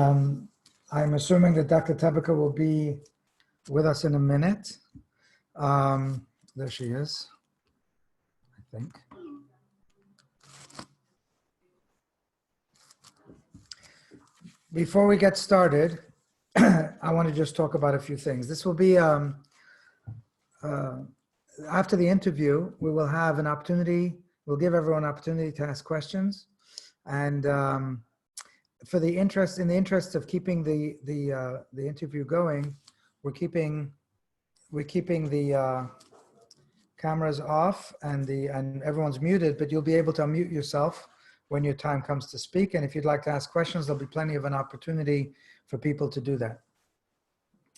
I'm assuming that Dr. Tabaka will be with us in a minute. There she is, I think. Before we get started, I want to just talk about a few things. This will be, after the interview, we will have an opportunity, we'll give everyone an opportunity to ask questions. And in the interest of keeping the interview going, we're keeping the cameras off and everyone's muted, but you'll be able to unmute yourself when your time comes to speak. And if you'd like to ask questions, there'll be plenty of an opportunity for people to do that.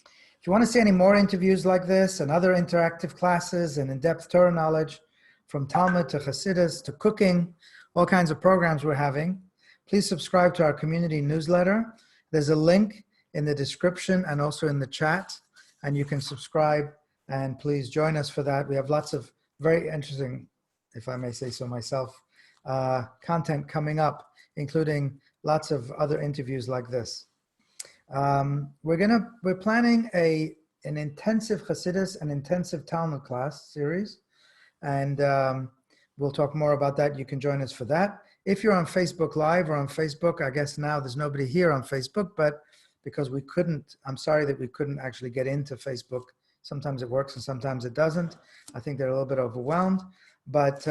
If you want to see any more interviews like this and other interactive classes and in-depth Torah knowledge, from Talmud to Hasidus to cooking, all kinds of programs we're having, please subscribe to our community newsletter. There's a link in the description and also in the chat, and you can subscribe and please join us for that. We have lots of very interesting, if I may say so myself, content coming up, including lots of other interviews like this. We're planning an intensive Hasidus and intensive Talmud class series, and we'll talk more about that. You can join us for that. If you're on Facebook Live or on Facebook, I guess now there's nobody here on Facebook, but because we couldn't, I'm sorry that we couldn't actually get into Facebook. Sometimes it works and sometimes it doesn't. I think they're a little bit overwhelmed, but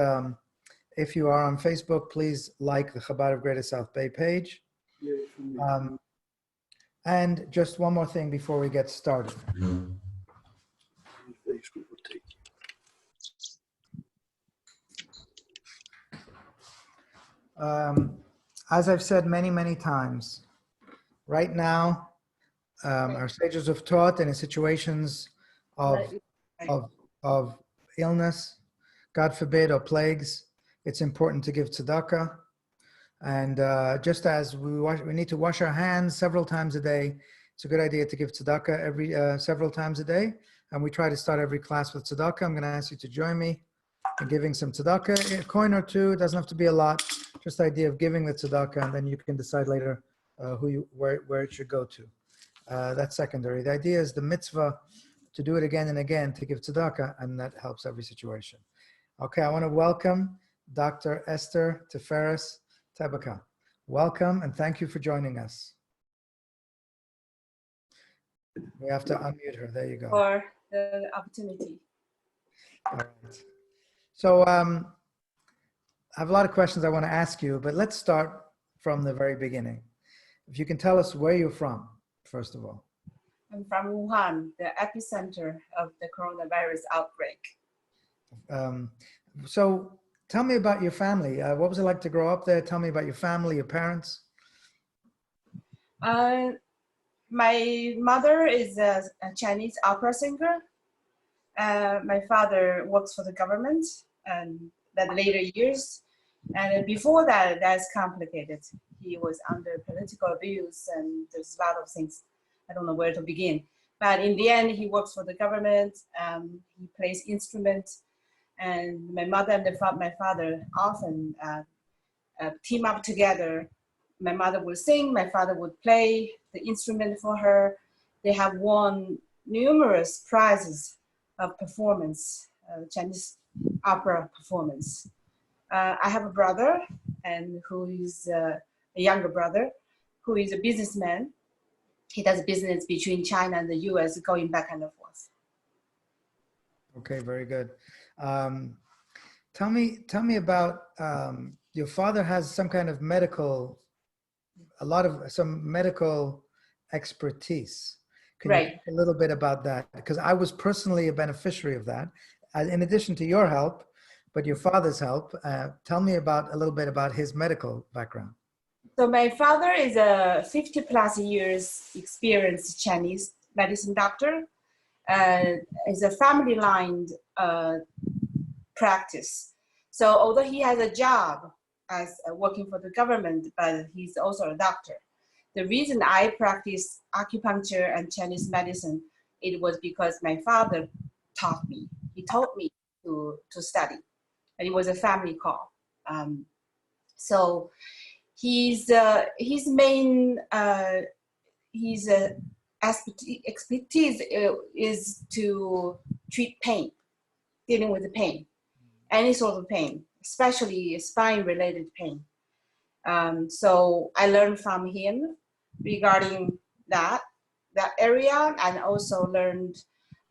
if you are on Facebook, please like the Chabad of Greater South Bay page. And just one more thing before we get started. As I've said many, many times, right now, our sages have taught in situations of illness, God forbid, or plagues, it's important to give tzedakah. And just as we need to wash our hands several times a day, it's a good idea to give tzedakah several times a day. And we try to start every class with tzedakah. I'm going to ask you to join me in giving some tzedakah, a coin or two. It doesn't have to be a lot. Just the idea of giving the tzedakah, and then you can decide later where it should go to. That's secondary. The idea is the mitzvah to do it again and again, to give tzedakah, and that helps every situation. Okay, I want to welcome Dr. Esther Tiferes Tabaka. Welcome and thank you for joining us. We have to unmute her. There you go. For the opportunity. All right. So I have a lot of questions I want to ask you, but let's start from the very beginning. If you can tell us where you're from, first of all. I'm from Wuhan, the epicenter of the coronavirus outbreak. So tell me about your family. What was it like to grow up there? Tell me about your family, your parents. My mother is a Chinese opera singer. My father works for the government and that later years. And before that, that's complicated. He was under political abuse and there's a lot of things. I don't know where to begin. But in the end, he works for the government. He plays instruments. And my mother and my father often team up together. My mother would sing, my father would play the instrument for her. They have won numerous prizes of performance, Chinese opera performance. I have a brother, and who is a younger brother, who is a businessman. He does business between China and the US, going back and forth. Okay, very good. Tell me about your father has some kind of some medical expertise. Can you talk a little bit about that? Because I was personally a beneficiary of that. In addition to your help, but your father's help, tell me a little bit about his medical background. So my father is a 50+ years experienced Chinese medicine doctor. Is a family line practice. So although he has a job as working for the government, but he's also a doctor. The reason I practice acupuncture and Chinese medicine, it was because my father taught me. He taught me to study, and it was a family call. So his main his expertise is to treat pain, dealing with the pain, any sort of pain, especially spine-related pain. So I learned from him regarding that area, and also learned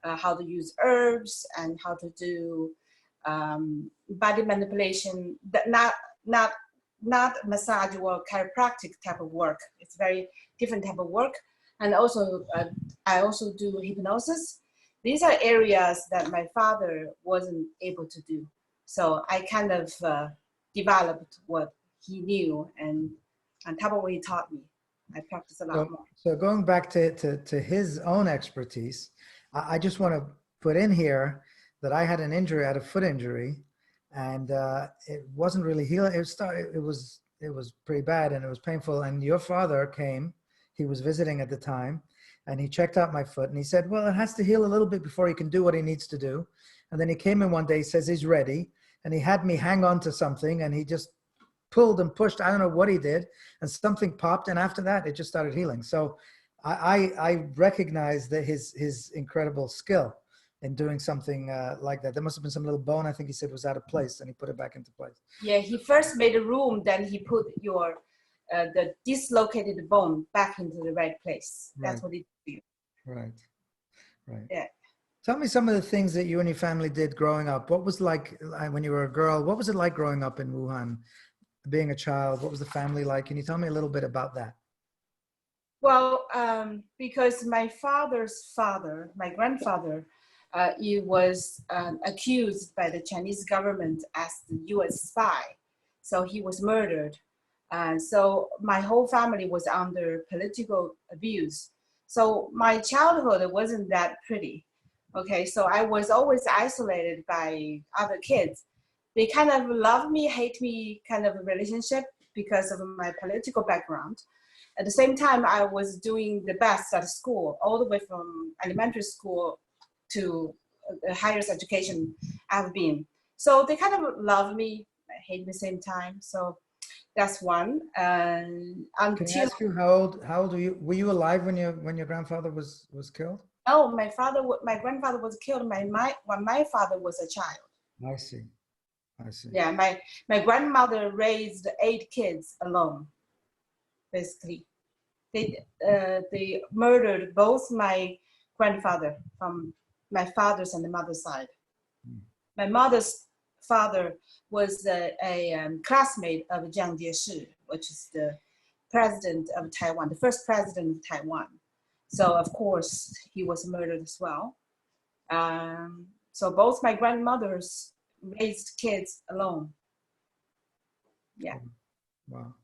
how to use herbs and how to do body manipulation. Not massage or chiropractic type of work. It's very different type of work. And also, I also do hypnosis. These are areas that my father wasn't able to do. So I kind of developed what he knew, and on top of what he taught me, I practice a lot more. So going back to his own expertise, I just want to put in here that I had an injury, I had a foot injury, and it wasn't really healing. It was pretty bad and it was painful. And your father came, he was visiting at the time, and he checked out my foot and he said, well, it has to heal a little bit before he can do what he needs to do. And then he came in one day, he says he's ready, and he had me hang on to something, and he just pulled and pushed. I don't know what he did, and something popped, and after that it just started healing. So I recognize that his incredible skill in doing something like that. There must have been some little bone, I think he said, was out of place, and he put it back into place. Yeah, he first made a room, then he put your the dislocated bone back into the right place. That's what he did. Right. Yeah. Tell me some of the things that you and your family did growing up. What was like when you were a girl? What was it like growing up in Wuhan, being a child? What was the family like? Can you tell me a little bit about that? Well, because my father's father, my grandfather, he was accused by the Chinese government as the U.S. spy. So he was murdered. So my whole family was under political abuse. So my childhood wasn't that pretty. Okay, so I was always isolated by other kids. They kind of love me, hate me kind of a relationship because of my political background. At the same time, I was doing the best at school, all the way from elementary school to the highest education I've been. So they kind of love me, hate me at the same time. So that's one. Can I ask you how old were you alive when your grandfather was killed? No, my grandfather was killed when my father was a child. I see. Yeah, my grandmother raised 8 kids alone, basically. They murdered both my grandfather from my father's and the mother's side. My mother's father was a classmate of Zheng, which is the president of Taiwan, the first president of Taiwan. So of course he was murdered as well. So both my grandmothers raised kids alone. Yeah. Wow.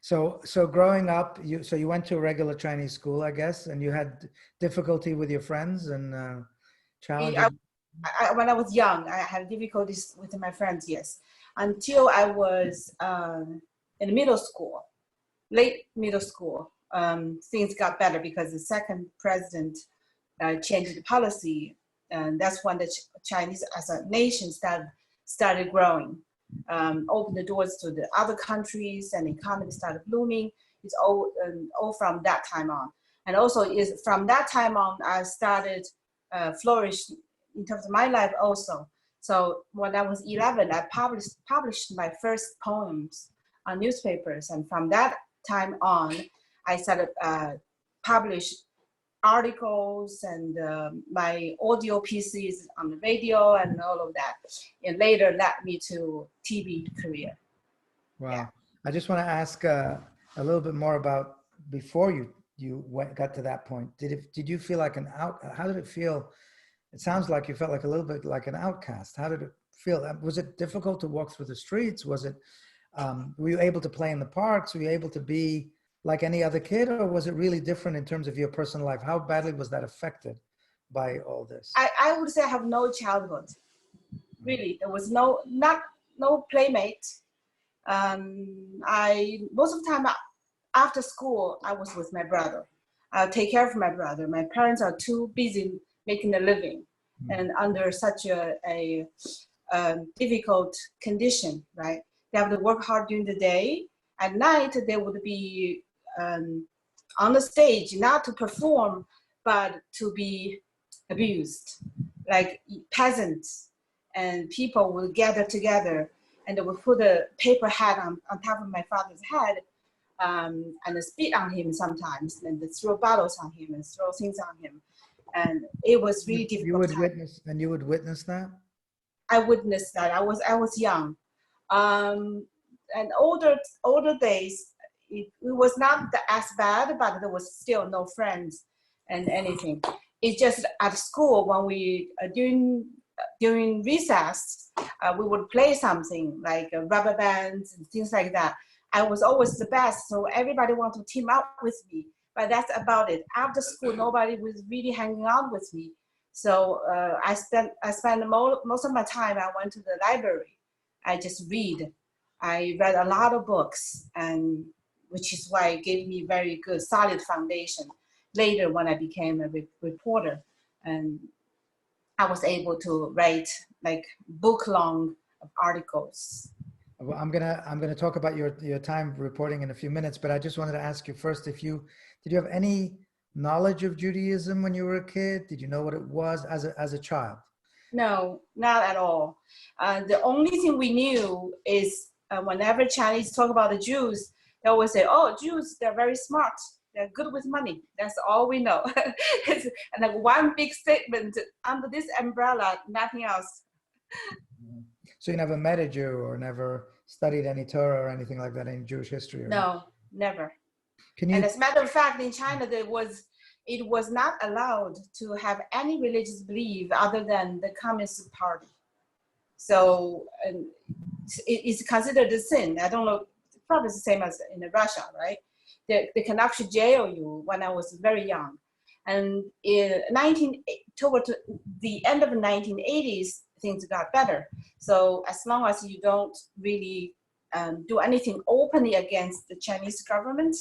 So growing up, you went to a regular Chinese school, I guess, and you had difficulty with your friends and challenges. When I was young, I had difficulties with my friends. Yes, until I was in middle school, late middle school. Things got better because the second president changed the policy, and that's when the Chinese as a nation started growing. Opened the doors to the other countries, and the economy started blooming. It's all from that time on. And also is from that time on, I started flourish in terms of my life also. So when I was 11, I published my first poems on newspapers. And from that time on, I started publish articles and my audio pieces on the radio and all of that. And later led me to TV career. Wow. Yeah. I just want to ask a little bit more about before you got to that point. Did you feel like how did it feel? It sounds like you felt like a little bit like an outcast. How did it feel? Was it difficult to walk through the streets? Was it, were you able to play in the parks? Were you able to be like any other kid, or was it really different in terms of your personal life? How badly was that affected by all this? I would say I have no childhood. Really, there was no playmate. Most of the time after school, I was with my brother. I'll take care of my brother. My parents are too busy making a living, and under such a difficult condition, right? They have to work hard during the day. At night, they would be on the stage, not to perform, but to be abused. Like peasants and people will gather together and they will put a paper hat on top of my father's head, and spit on him sometimes, and they throw bottles on him and throw things on him. And it was really difficult. You would witness that? I witnessed that. I was young. And older days, it was not as bad, but there was still no friends and anything. It's just at school when we during recess, we would play something like rubber bands and things like that. I was always the best, so everybody wanted to team up with me. But that's about it. After school, nobody was really hanging out with me. So I spent most of my time. I went to the library. I just read. I read a lot of books, and which is why it gave me very good, solid foundation. Later, when I became a reporter, and I was able to write like book-long articles. Well, I'm gonna talk about your time reporting in a few minutes, but I just wanted to ask you first did you have any knowledge of Judaism when you were a kid? Did you know what it was as a child? No, not at all. The only thing we knew is whenever Chinese talk about the Jews, they always say, "Oh, Jews, they're very smart. They're good with money." That's all we know. And like one big statement under this umbrella, nothing else. So you never met a Jew or never studied any Torah or anything like that, any Jewish history? No, never. Can you? And as a matter of fact, in China, it was not allowed to have any religious belief other than the Communist Party. So it's considered a sin. I don't know, probably the same as in Russia, right? They can actually jail you when I was very young. And toward the end of the 1980s, things got better. So as long as you don't really do anything openly against the Chinese government,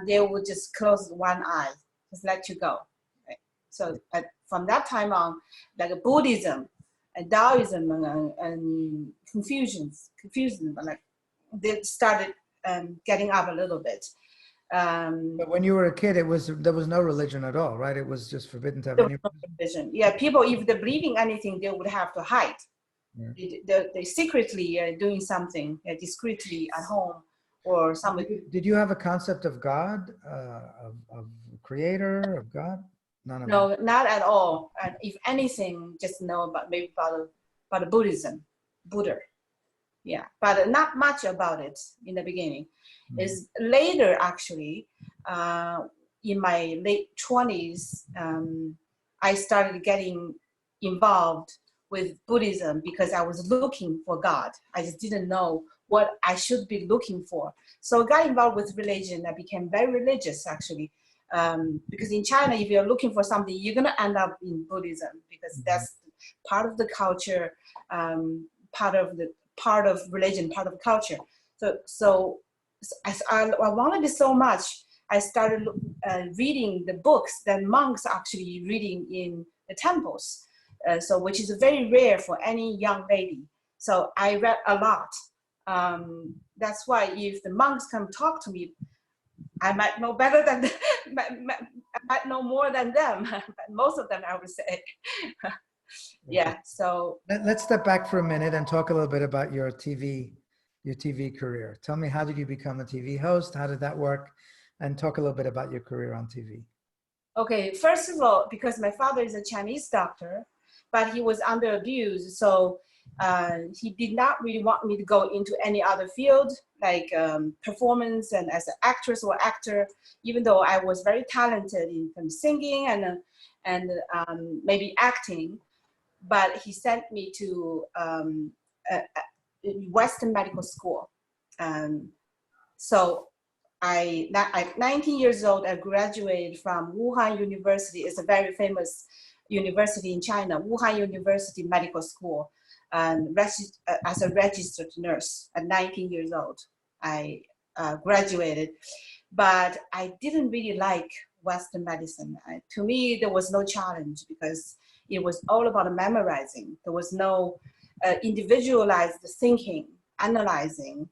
they will just close one eye, just let you go. Right? So from that time on, like Buddhism and Taoism and Confucianism, like they started getting up a little bit. But when you were a kid, there was no religion at all, right? It was just forbidden to have any religion. Yeah, people, if they believe in anything, they would have to hide. Yeah. They secretly doing something discreetly at home or something. Did you have a concept of God, of creator, of God? None of No, that. not at all. And if anything, just know about Buddhism, Buddha. Yeah, but not much about it in the beginning. Is later actually, in my late 20s, I started getting involved with Buddhism because I was looking for God. I just didn't know what I should be looking for. So I got involved with religion. I became very religious actually. Because in China, if you're looking for something, you're gonna end up in Buddhism because that's part of the culture, part of religion, part of culture. So I wanted it so much, I started reading the books that monks actually reading in the temples. So which is very rare for any young lady. So I read a lot. That's why if the monks come talk to me, I might know better than I might know more than them, but most of them I would say. Yeah. So let's step back for a minute and talk a little bit about your TV career. Tell me, how did you become a TV host? How did that work? And talk a little bit about your career on TV. Okay, first of all, because my father is a Chinese doctor, but he was under abuse, so he did not really want me to go into any other field like performance and as an actress or actor, even though I was very talented in singing and maybe acting. But he sent me to Western medical school. So at 19 years old, I graduated from Wuhan University. It's a very famous university in China, Wuhan University Medical School, and as a registered nurse at 19 years old. I graduated, but I didn't really like Western medicine. To me, there was no challenge because it was all about memorizing. There was no individualized thinking, analyzing.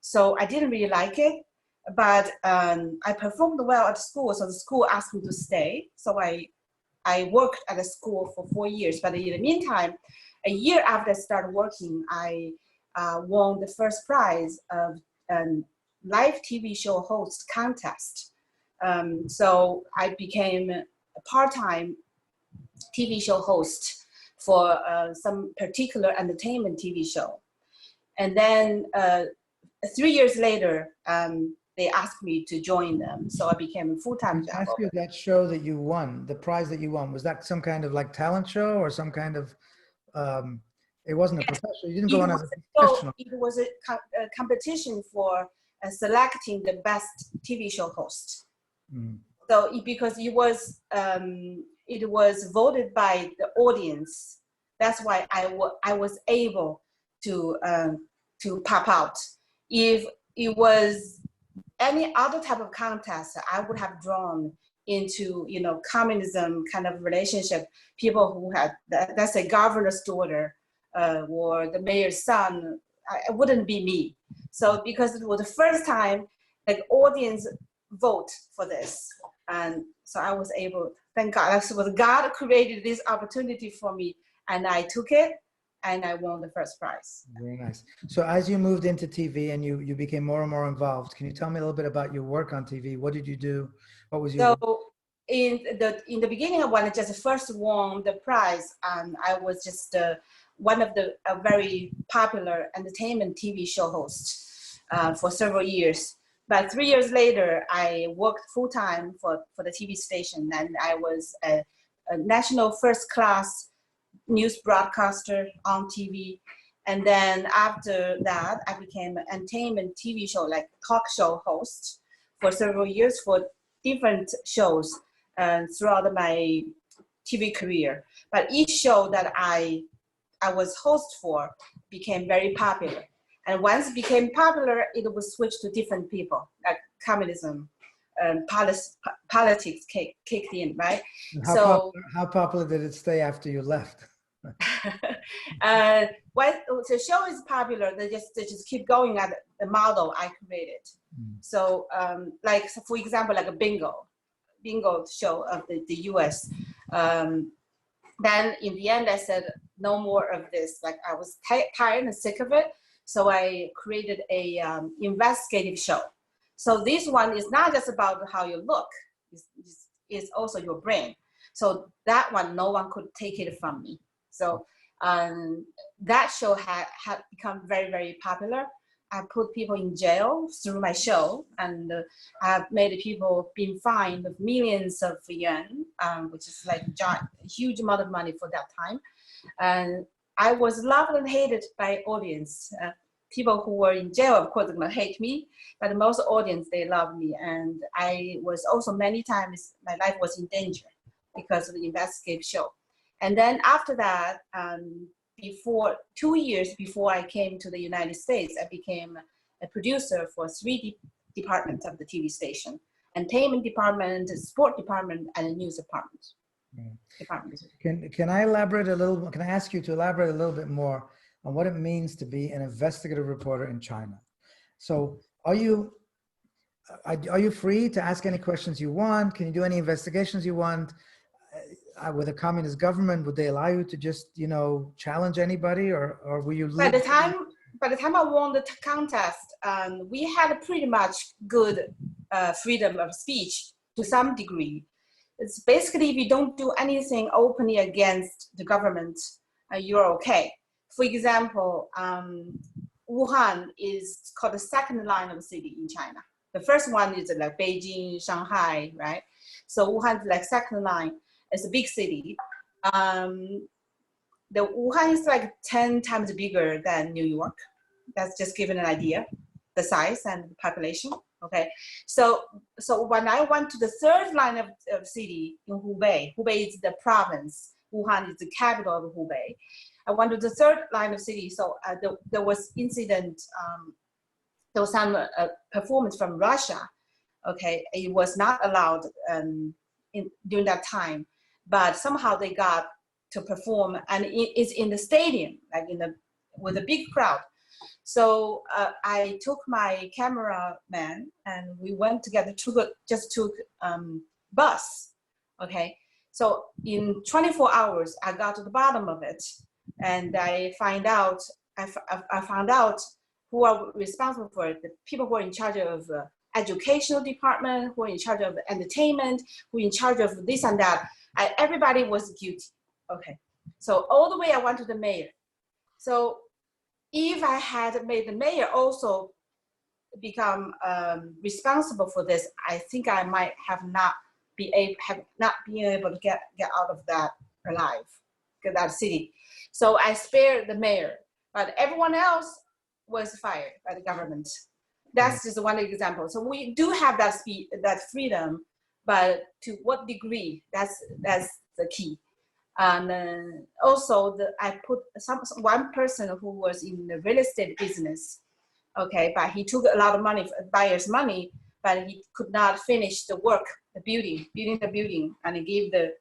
So I didn't really like it. but I performed well at school, so the school asked me to stay. So I worked at the school for 4 years, but in the meantime, a year after I started working, I won the first prize of a live TV show host contest. So I became a part-time TV show host for some particular entertainment TV show. And then 3 years later, they asked me to join them. So I became a full-time job. Ask you, that show that you won, the prize that you won, was that some kind of like talent show or some kind of, it wasn't a professional, you didn't go on as a professional. It was a competition for selecting the best TV show host. So because it was voted by the audience, that's why I was able to pop out. If it was any other type of contest, I would have drawn into, you know, communism kind of relationship, people who had, that's a governor's daughter or the mayor's son. It wouldn't be me. So because it was the first time like audience vote for this, and so I was able, thank God, that's what God created this opportunity for me, and I took it and I won the first prize. Very nice. So as you moved into TV and you became more and more involved, can you tell me a little bit about your work on TV? What did you do? What was your... So in the beginning, when I just first won the prize, I was just one of the very popular entertainment TV show hosts for several years. But 3 years later, I worked full-time for the TV station, and I was a national first-class news broadcaster on TV. And then after that, I became an entertainment TV show, like talk show host for several years for different shows throughout my TV career. But each show that I was host for became very popular. And once it became popular, it was switched to different people, like communism, politics kicked in, right? How popular did it stay after you left? When the show is popular, they just keep going at the model I created. So like, for example, like a bingo show of the US. Then in the end, I said, no more of this. Like I was tired and sick of it. So I created a investigative show. So this one is not just about how you look, it's also your brain. So that one, no one could take it from me. So that show had become very, very popular. I put people in jail through my show, and I've made people being fined with millions of yuan, which is like a huge amount of money for that time. And I was loved and hated by audience. People who were in jail, of course, are gonna hate me, but most audience, they love me. And I was also many times, my life was in danger because of the investigative show. And then after that, 2 years before I came to the United States, I became a producer for 3 departments of the TV station: entertainment department, sport department, and the news department. Can I elaborate a little? Can I ask you to elaborate a little bit more on what it means to be an investigative reporter in China? So are you free to ask any questions you want? Can you do any investigations you want? With a communist government, would they allow you to just, you know, challenge anybody, or were you... By the time I won the contest, we had a pretty much good freedom of speech to some degree. It's basically, if you don't do anything openly against the government, you're okay. For example, Wuhan is called the second line of the city in China. The first one is like Beijing, Shanghai, right? So Wuhan is like second line. It's a big city. The Wuhan is like 10 times bigger than New York. That's just giving an idea, the size and the population. Okay, so when I went to the third line of city in Hubei is the province. Wuhan is the capital of Hubei. I went to the third line of city. So there was incident. There was some performance from Russia. Okay, it was not allowed during that time. But somehow they got to perform, and it's in the stadium, like with a big crowd. So I took my cameraman and we went together, just took bus, okay? So in 24 hours, I got to the bottom of it, and I found out who are responsible for it, the people who are in charge of educational department, who are in charge of entertainment, who are in charge of this and that. Everybody was guilty, okay? So all the way I went to the mayor. So if I had made the mayor also become responsible for this, I think I might have not been able to get out of that alive, get that city. So I spared the mayor, but everyone else was fired by the government. That's just one example. So we do have that freedom, but to what degree? That's the key. And also, I put one person who was in the real estate business, okay, but he took a lot of money, buyer's money, but he could not finish the work, building the building, and he gave the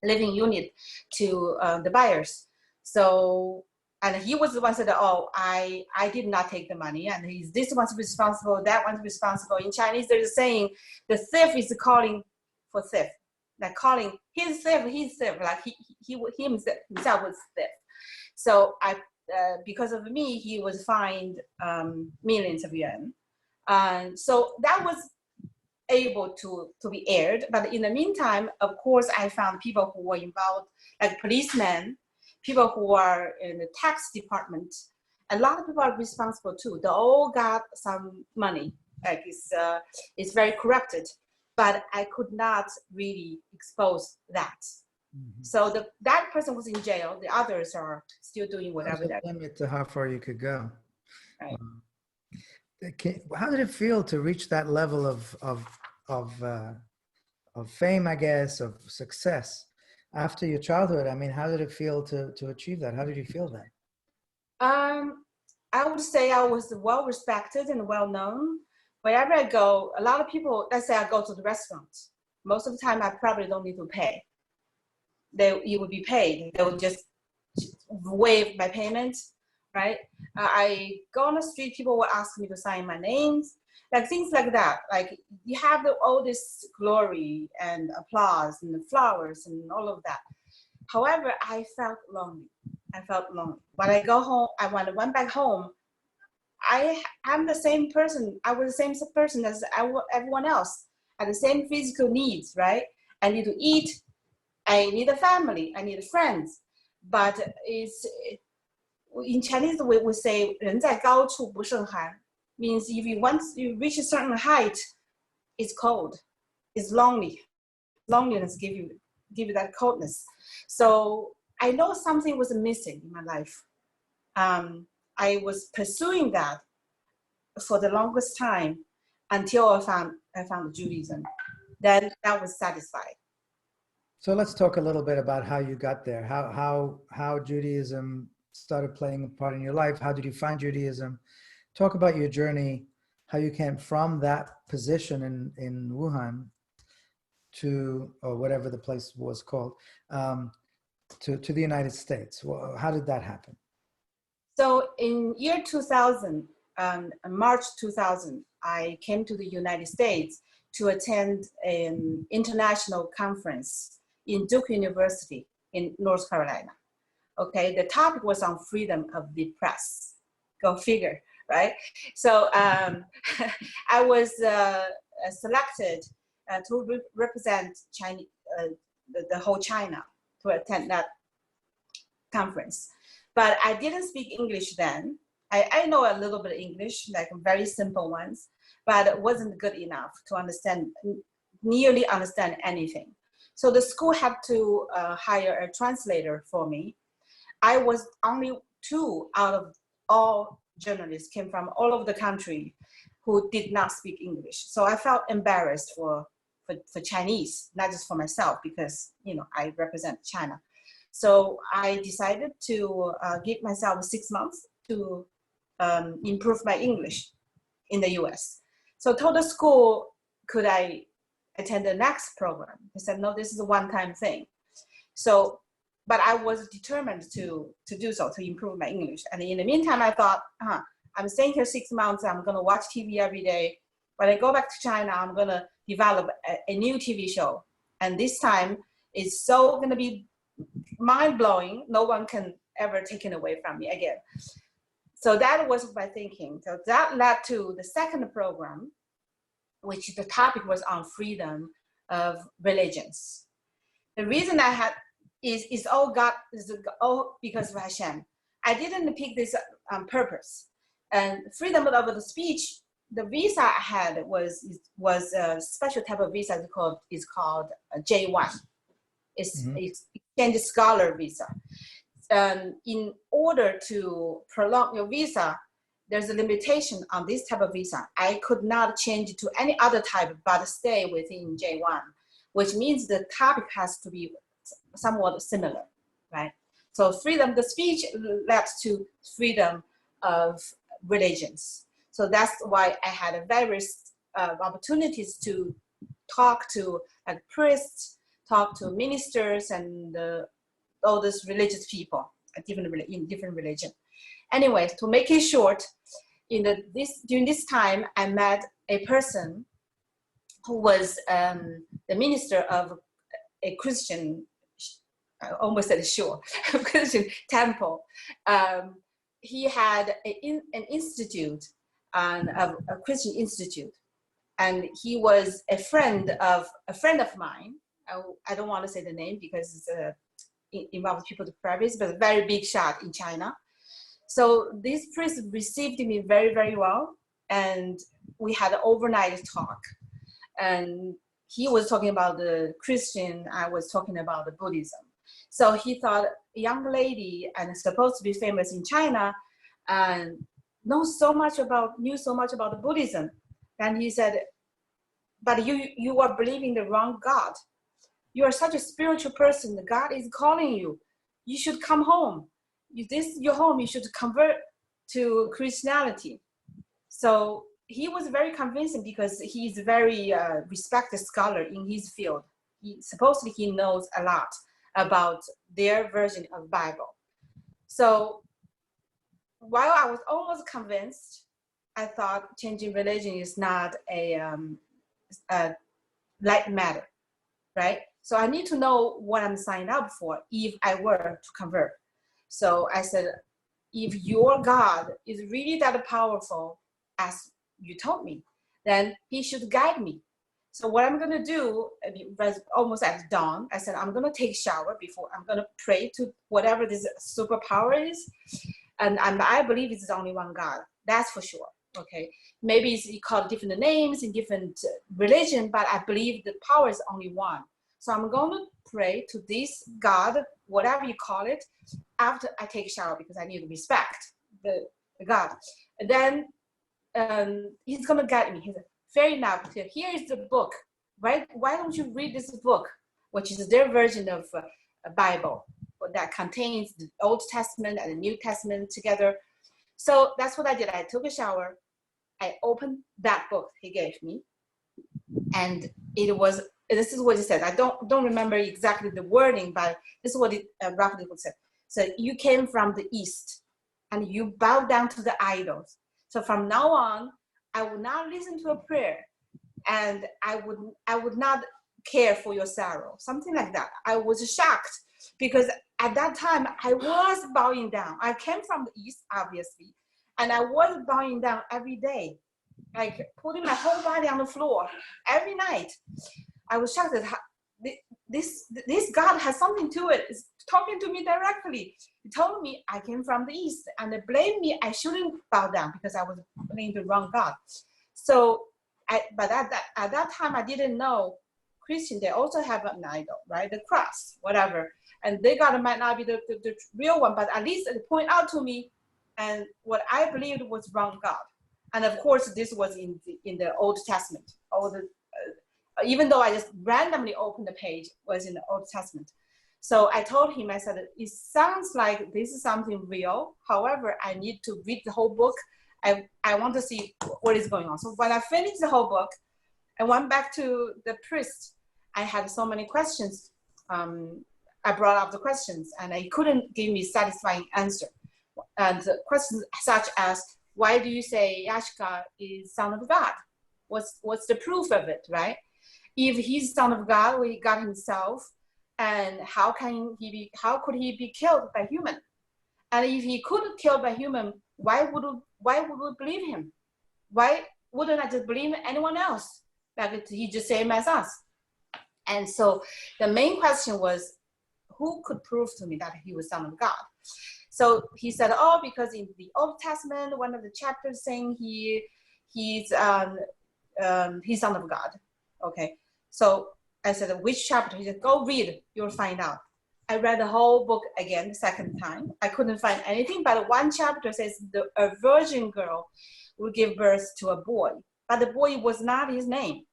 living unit to the buyers. So, and he was the one said, oh, I did not take the money, and this one's responsible, that one's responsible. In Chinese, there's a saying, the thief is calling for thief. Like calling his thief, like he himself was thief. So because of me, he was fined millions of yuan. And so that was able to be aired. But in the meantime, of course, I found people who were involved, like policemen, people who are in the tax department. A lot of people are responsible too. They all got some money. Like it's very corrupted. But I could not really expose that. Mm-hmm. So that person was in jail. The others are still doing whatever they're doing. Limit to how far you could go. Right. How did it feel to reach that level of fame, I guess, of success after your childhood? I mean, how did it feel to achieve that? How did you feel that? I would say I was well respected and well known. Wherever I go, a lot of people, let's say I go to the restaurant. Most of the time, I probably don't need to pay. You would be paid. They would just waive my payment, right? I go on the street, people will ask me to sign my names, like things like that. Like you have all this glory and applause and the flowers and all of that. However, I felt lonely. When I go home, when I went back home, I'm the same person. I was the same person as everyone else. I had the same physical needs, right? I need to eat. I need a family. I need friends. But in Chinese, we would say 人在高处不胜寒, means if you reach a certain height, it's cold. It's lonely. Loneliness give you that coldness. So I know something was missing in my life. I was pursuing that for the longest time until I found Judaism. Then I was satisfied. So let's talk a little bit about how you got there. How Judaism started playing a part in your life. How did you find Judaism? Talk about your journey, how you came from that position in Wuhan to, or whatever the place was called, to the United States. Well, how did that happen? So in year 2000, March 2000, I came to the United States to attend an international conference in Duke University in North Carolina. Okay, the topic was on freedom of the press. Go figure, right? So I was selected to represent China, the whole China, to attend that conference. But I didn't speak English then. I know a little bit of English, like very simple ones, but it wasn't good enough to nearly understand anything. So the school had to hire a translator for me. I was only 2 out of all journalists, came from all over the country, who did not speak English. So I felt embarrassed for Chinese, not just for myself, because I represent China. So I decided to give myself 6 months to improve my English in the US. So I told the school, could I attend the next program? They said, no, this is a one-time thing. So but I was determined to do so, to improve my English. And in the meantime, I thought, I'm staying here 6 months. I'm going to watch TV every day. When I go back to China, I'm going to develop a new TV show. And this time it's so going to be mind-blowing. No one can ever take it away from me again. So that was my thinking. So that led to the second program, which the topic was on freedom of religions. The reason I had is all because of Hashem. I didn't pick this on purpose. And freedom of the speech, the visa I had was a special type of visa is called J1. It's exchange scholar visa. In order to prolong your visa, there's a limitation on this type of visa. I could not change it to any other type, but stay within J1, which means the topic has to be somewhat similar, right? So freedom of the speech led to freedom of religions. So that's why I had various opportunities to talk to priests, talk to ministers, and all these religious people in different religion. Anyway, to make it short, during this time, I met a person who was the minister of a Christian, I almost said sure, Christian temple. He had an institute, a Christian institute, and he was a friend of mine. I don't want to say the name because it involves people's privacy, but a very big shot in China. So this priest received me very, very well, and we had an overnight talk. And he was talking about the Christian, I was talking about the Buddhism. So he thought, a young lady and supposed to be famous in China, and knew so much about the Buddhism. And he said, but you are believing the wrong God. You are such a spiritual person. God is calling you. You should come home. This is your home. You should convert to Christianity. So he was very convincing because he's a very respected scholar in his field. Supposedly he knows a lot about their version of Bible. So while I was almost convinced, I thought changing religion is not a light matter, right? So I need to know what I'm signed up for if I were to convert. So I said, if your God is really that powerful as you told me, then he should guide me. So what I'm going to do, it was almost at dawn, I said, I'm going to take a shower before I'm going to pray to whatever this superpower is. And I believe it's only one God. That's for sure. Okay. Maybe it's called different names in different religion, but I believe the power is only one. So I'm going to pray to this God, whatever you call it, after I take a shower because I need to respect the God. And then he's going to guide me. He said, fair enough. Here is the book. Right? Why don't you read this book, which is their version of a Bible that contains the Old Testament and the New Testament together. So that's what I did. I took a shower. I opened that book he gave me. And this is what he said. I don't remember exactly the wording, but this is what it roughly said. So you came from the East and you bowed down to the idols. So from now on, I will not listen to a prayer and I would not care for your sorrow. Something like that. I was shocked because at that time I was bowing down. I came from the East, obviously, and I was bowing down every day, like putting my whole body on the floor every night. I was shocked that this God has something to it. It's talking to me directly. He told me I came from the East and they blamed me. I shouldn't bow down because I was playing the wrong God. So, but at that time I didn't know Christian, they also have an idol, right? The cross, whatever. And their God might not be the real one, but at least it point out to me and what I believed was wrong God. And of course, this was in the Old Testament. Even though I just randomly opened the page, was in the Old Testament. So I told him, I said, it sounds like this is something real. However, I need to read the whole book. I want to see what is going on. So when I finished the whole book, I went back to the priest. I had so many questions I brought up the questions, and he couldn't give me satisfying answer. And questions such as, why do you say Yashka is son of God? What's the proof of it, right? If he's son of God, well, he got himself, and how could he be killed by human? And if he couldn't kill by human, why would we believe him? Why wouldn't I just believe anyone else? Like he just same as us. And so the main question was, who could prove to me that he was son of God? So he said, oh, because in the Old Testament, one of the chapters saying he's son of God. Okay. So I said, which chapter? He said, go read, you'll find out. I read the whole book again, the second time. I couldn't find anything, but one chapter says a virgin girl will give birth to a boy, but the boy was not his name.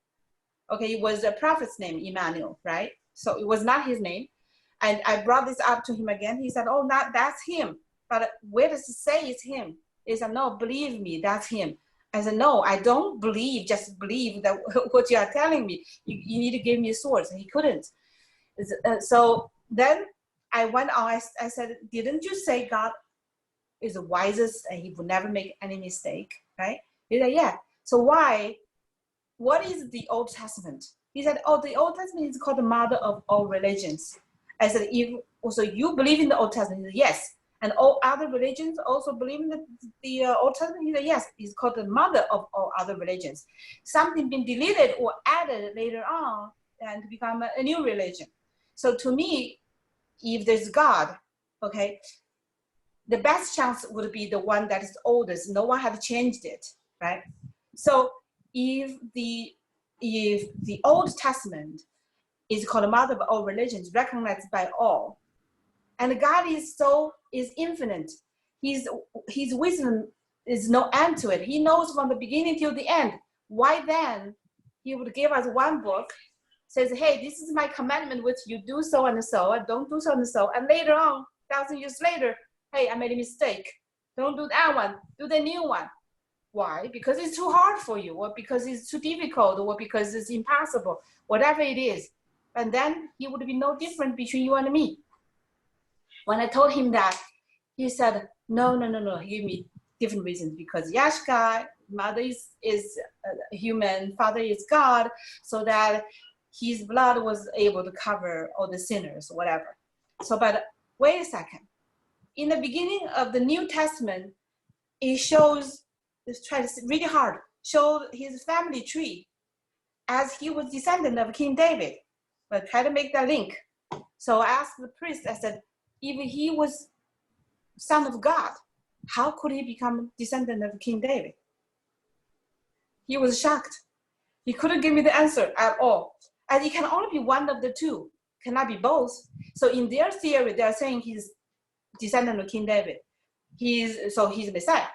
Okay, it was a prophet's name, Emmanuel, right? So it was not his name. And I brought this up to him again. He said, oh, that's him. But where does it say it's him? He said, no, believe me, that's him. I said, no, I don't believe, just believe that what you are telling me. You need to give me a source. And he couldn't. So then I went on, I said, didn't you say God is the wisest and he would never make any mistake, right? He said, yeah. So why? What is the Old Testament? He said, oh, the Old Testament is called the mother of all religions. I said, so you believe in the Old Testament? He said, yes. And all other religions also believe in the Old Testament? He said, yes. It's called the mother of all other religions. Something been deleted or added later on and to become a new religion. So to me, if there's God, okay, the best chance would be the one that is oldest. No one had changed it, right? So if the Old Testament is called the mother of all religions, recognized by all, and God is infinite. His wisdom is no end to it. He knows from the beginning till the end. Why then he would give us one book, says, hey, this is my commandment with you, do so and so, and don't do so and so. And later on, 1,000 years later, hey, I made a mistake. Don't do that one, do the new one. Why? Because it's too hard for you, or because it's too difficult, or because it's impossible, whatever it is. And then he would be no different between you and me. When I told him that, he said, no. He gave me different reasons, because Yashka, mother is human, father is God, so that his blood was able to cover all the sinners, whatever. So, but wait a second. In the beginning of the New Testament, it shows, it's trying to really hard, show his family tree as he was descendant of King David, but try to make that link. So I asked the priest, I said, if he was son of God, how could he become descendant of King David? He was shocked. He couldn't give me the answer at all. And it can only be one of the two, cannot be both. So in their theory, they're saying he's descendant of King David. He's Messiah.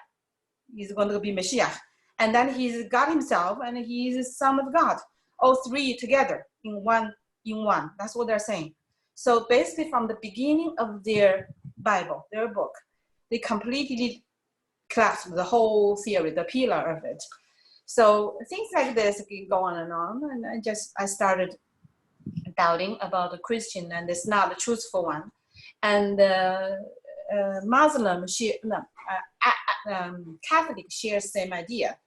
He's going to be Messiah. And then he's God himself, and he's the son of God. All three together in one. That's what they're saying. So basically from the beginning of their Bible, their book, they completely collapsed the whole theory, the pillar of it. So things like this can go on. And I started doubting about the Christian, and it's not the truthful one. And Muslim, Catholic share same idea.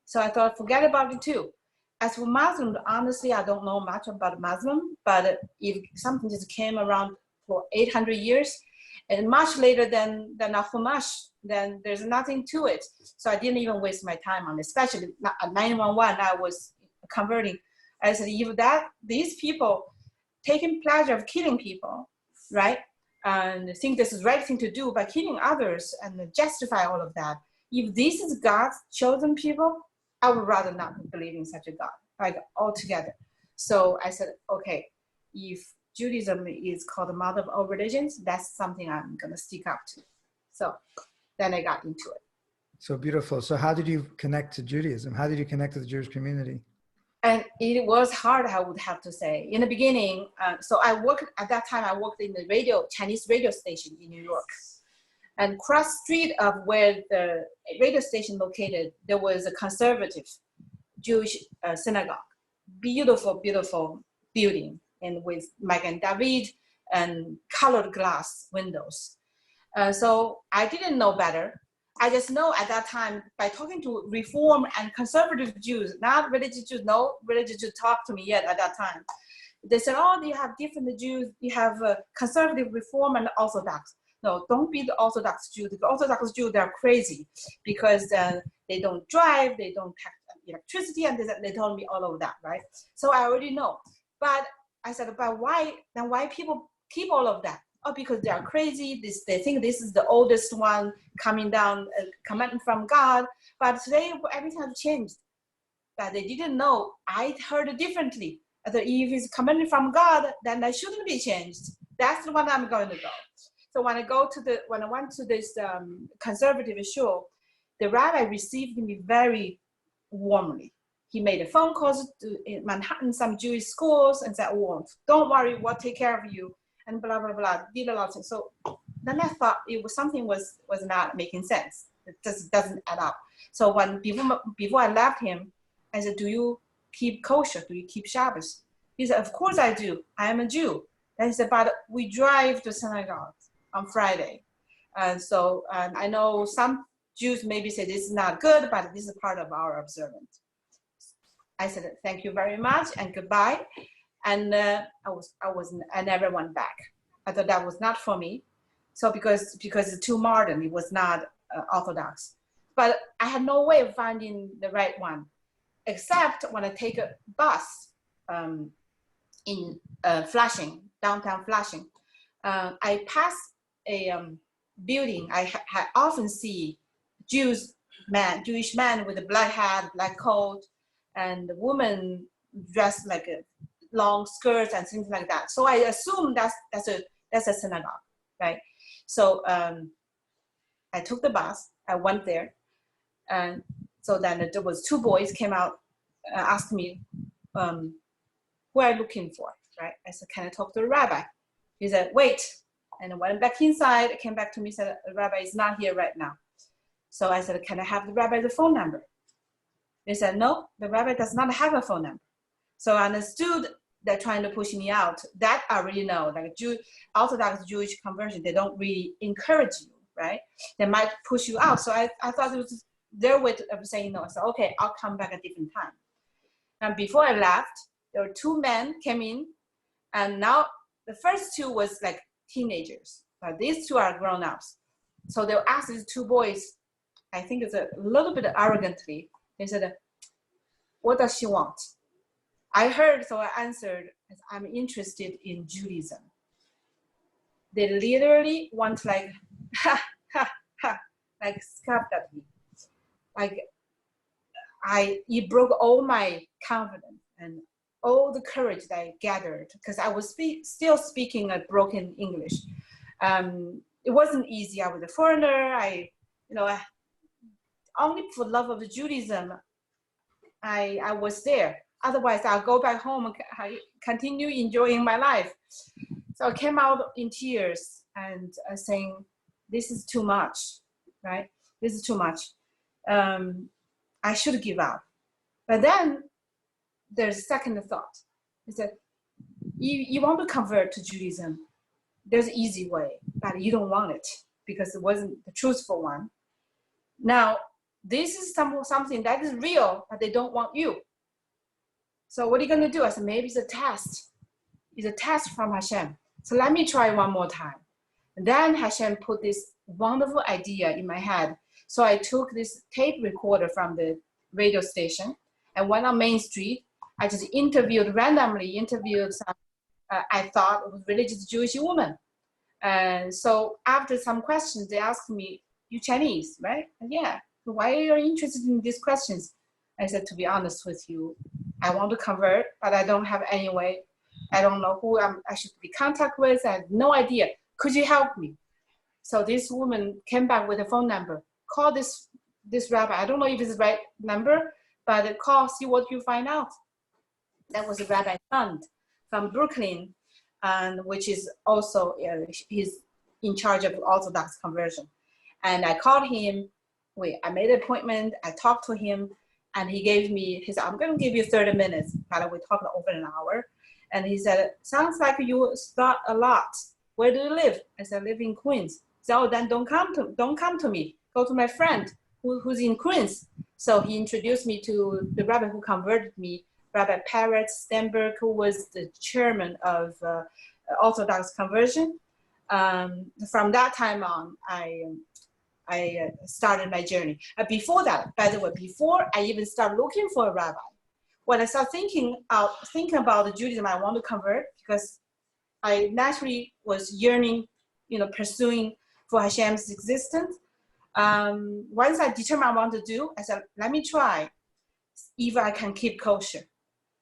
So I thought, forget about it too. As for Muslim, honestly, I don't know much about Muslim, but if something just came around for 800 years, and much later than Chumash, then there's nothing to it. So I didn't even waste my time on it, especially at 911, I was converting. I said, if these people taking pleasure of killing people, right? And think this is the right thing to do by killing others and justify all of that. If this is God's chosen people, I would rather not believe in such a God, like altogether. So I said, okay, if Judaism is called the mother of all religions, that's something I'm going to stick up to. So then I got into it. So beautiful. So how did you connect to Judaism? How did you connect to the Jewish community? And it was hard, I would have to say. In the beginning, so I worked in the Chinese radio station in New York. And cross street of where the radio station located, there was a conservative Jewish synagogue. Beautiful, beautiful building. And with Magen David and colored glass windows. So I didn't know better. I just know at that time, by talking to Reform and conservative Jews, not religious Jews, no religious Jews talked to me yet at that time. They said, oh, you have different Jews. You have conservative, Reform, and Orthodox. No, don't be the Orthodox Jew. The Orthodox Jew, they're crazy because they don't drive, they don't have electricity, and they told me all of that, right? So I already know. But I said, but why people keep all of that? Oh, because they are crazy. They think this is the oldest one coming down, commandment from God. But today, everything has changed. But they didn't know. I heard it differently. That if it's commandment from God, then that shouldn't be changed. That's the one I'm going to go. So when I went to this conservative shul, the rabbi received me very warmly. He made a phone calls to in Manhattan, some Jewish schools, and said, "Oh, don't worry, we'll take care of you." And blah blah blah. Did a lot of things. So then I thought something was not making sense. It just doesn't add up. So before I left him, I said, "Do you keep kosher? Do you keep Shabbos?" He said, "Of course I do. I am a Jew." Then he said, "But we drive to synagogue on Friday." So I know some Jews maybe say this is not good, but this is part of our observance. I said, "Thank you very much and goodbye." And I never went back. I thought that was not for me. So because it's too modern, it was not Orthodox. But I had no way of finding the right one, except when I take a bus in Flushing, downtown Flushing. I pass a building. I often see Jewish man with a black hat, black coat, and the woman dressed like a long skirts and things like that. So I assume that's a synagogue, right? So I took the bus. I went there, and so then there was two boys came out, asked me, "Who are you looking for?" Right? I said, "Can I talk to the rabbi?" He said, "Wait," and I went back inside. Came back to me, said, "The rabbi is not here right now." So I said, "Can I have the rabbi's phone number?" They said, "No, the rabbi does not have a phone number." So I understood they're trying to push me out. That I already know, like Orthodox Jewish conversion, they don't really encourage you, right? They might push you out. So I thought it was their way of saying no. I said, "Okay, I'll come back at a different time." And before I left, there were two men came in, and now the first two was like teenagers, but these two are grown-ups. So they'll ask these two boys, I think it's a little bit arrogantly, they said, "What does she want?" I heard, so I answered, "I'm interested in Judaism." They literally want like, ha, ha, ha, like scoffed at me. Like it broke all my confidence and all the courage that I gathered, because I was still speaking a broken English. It wasn't easy. I was a foreigner. Only for love of Judaism, I was there. Otherwise, I'll go back home and continue enjoying my life. So I came out in tears and saying, "This is too much, right? This is too much. I should give up." But then there's a second thought. He said, you want to convert to Judaism. There's an easy way, but you don't want it because it wasn't the truthful one. Now, this is something that is real, but they don't want you. So what are you going to do? I said, maybe it's a test. It's a test from Hashem. So let me try one more time. And then Hashem put this wonderful idea in my head. So I took this tape recorder from the radio station and went on Main Street. I just randomly interviewed some, I thought it was religious Jewish woman. And so after some questions, they asked me, "You Chinese, right?" And yeah. "So why are you interested in these questions?" I said, "To be honest with you, I want to convert, but I don't have any way. I don't know who I should be in contact with. I have no idea. Could you help me?" So this woman came back with a phone number. "Call this rabbi. I don't know if it's the right number, but call, see what you find out." That was a Rabbi Fund from Brooklyn, and which is also, he's in charge of Orthodox conversion. And I called him. I made an appointment. I talked to him, and he said, "I'm going to give you 30 minutes." But we talked over an hour. And he said, sounds like you start a lot. Where do you live? I said, I live in Queens. So then don't come to me. Go to my friend who's in Queens. So he introduced me to the rabbi who converted me, Rabbi Peretz Stenberg, who was the chairman of Orthodox conversion. From that time on, I started my journey. Before that, by the way, before I even started looking for a rabbi, when I started thinking about the Judaism I want to convert, because I naturally was yearning, pursuing for Hashem's existence. Once I determined what I want to do, I said, let me try if I can keep kosher.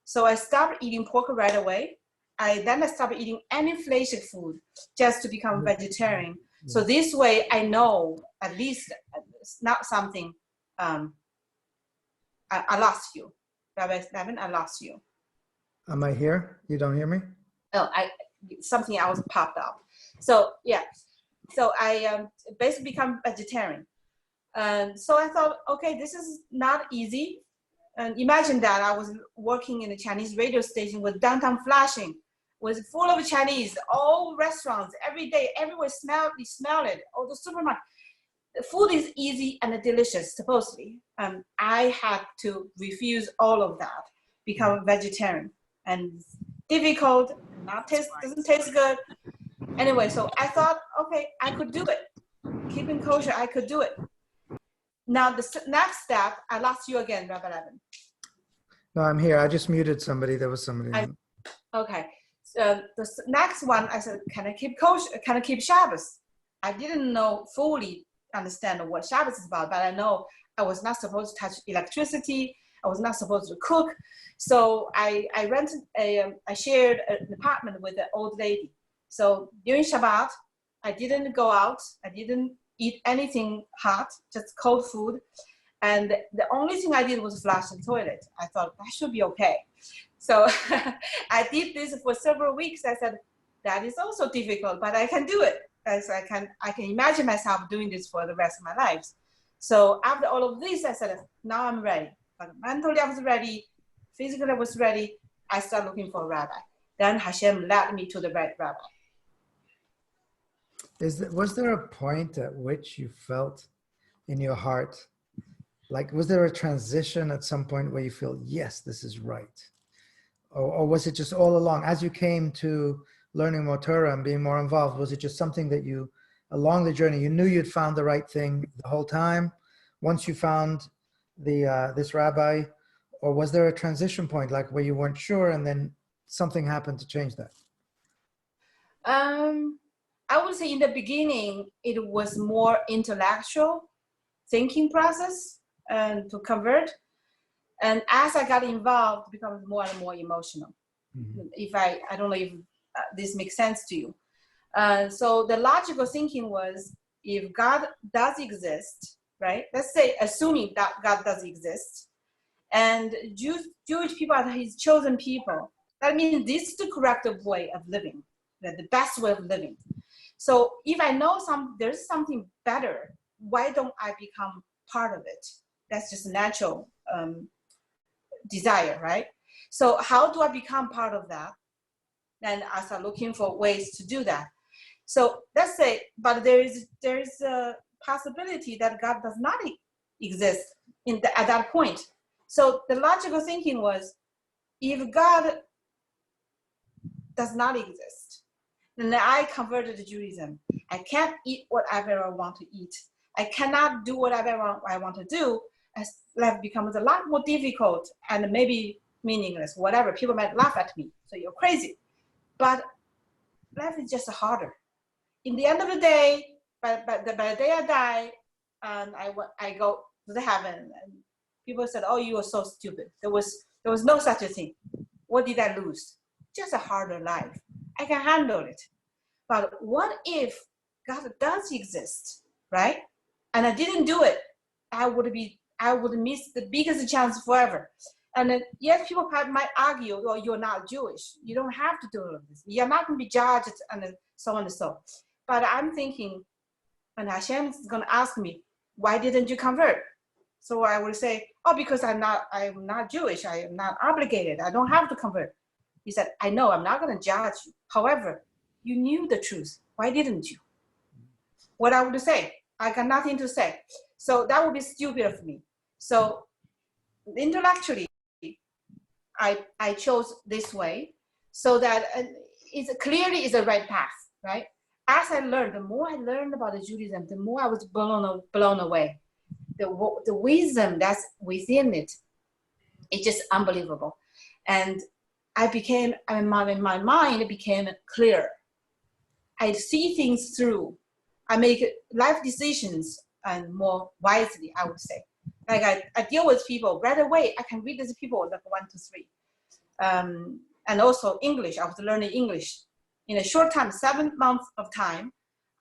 So I stopped eating pork right away. Then I started eating any fleshly food just to become vegetarian. So this way I know at least it's not something, I lost you. Rabbi Levin, I lost you. Am I here? You don't hear me? Oh, something else popped up. So yeah, so I basically become vegetarian. And so I thought, okay, this is not easy. And imagine that I was working in a Chinese radio station with downtown flashing, was full of Chinese, all restaurants, every day, everywhere you smell it, all the supermarket. The food is easy and delicious, supposedly. I had to refuse all of that, become a vegetarian. And difficult, doesn't taste good. Anyway, so I thought, okay, I could do it. Keeping kosher, I could do it. Now, the next step, I lost you again, Rabbi Levin. No, I'm here. I just muted somebody. There was somebody. Okay. So the next one, I said, can I keep kosher? Can I keep Shabbos? I didn't fully understand what Shabbos is about, but I know I was not supposed to touch electricity. I was not supposed to cook. So I shared an apartment with an old lady. So during Shabbat, I didn't go out. I didn't eat anything hot, just cold food. And the only thing I did was flush the toilet. I thought that should be okay. So I did this for several weeks. I said, that is also difficult, but I can do it. So I can imagine myself doing this for the rest of my life. So after all of this, I said, now I'm ready. But mentally I was ready, physically I was ready. I started looking for a rabbi. Then Hashem led me to the right rabbi. Was there a point at which you felt in your heart, like, was there a transition at some point where you feel, yes, this is right? Or was it just all along, as you came to learning more Torah and being more involved, was it just something that you, along the journey, you knew you'd found the right thing the whole time, once you found this rabbi? Or was there a transition point, like where you weren't sure and then something happened to change that? I would say in the beginning, it was more intellectual thinking process and to convert. And as I got involved, it becomes more and more emotional. Mm-hmm. I don't know if this makes sense to you. So the logical thinking was, if God does exist, right? Let's say, assuming that God does exist, and Jewish people are his chosen people, that means this is the correct way of living, the best way of living. So if I know there's something better, why don't I become part of it? That's just a natural desire, right? So how do I become part of that? Then I start looking for ways to do that. So let's say, but there is a possibility that God does not exist at that point. So the logical thinking was, if God does not exist, then I converted to Judaism. I can't eat whatever I want to eat. I cannot do whatever I want to do. As life becomes a lot more difficult and maybe meaningless, whatever. People might laugh at me, so you're crazy. But life is just harder. In the end of the day, by the day I die, and I go to the heaven, and people said, "Oh, you were so stupid. There was no such a thing. What did I lose? Just a harder life. I can handle it." But what if God does exist, right? And I didn't do it. I would miss the biggest chance forever. And then, yes, people might argue, "Well, you're not Jewish. You don't have to do all of this. You're not going to be judged," and so on and so. But I'm thinking, and Hashem is going to ask me, "Why didn't you convert?" So I would say, "Oh, because I'm not Jewish. I am not obligated. I don't have to convert." He said, I know, I'm not going to judge you. However, you knew the truth. Why didn't you? What I would say, I got nothing to say. So that would be stupid of me. So intellectually, I chose this way so that it's clearly is a right path, right? As I learned, the more I learned about the Judaism, the more I was blown away. The wisdom that's within it, it's just unbelievable. And in my mind, it became clear. I see things through. I make life decisions and more wisely, I would say. Like I deal with people right away. I can read these people like 1 to 3. And also English, I was learning English. In a short time, 7 months of time,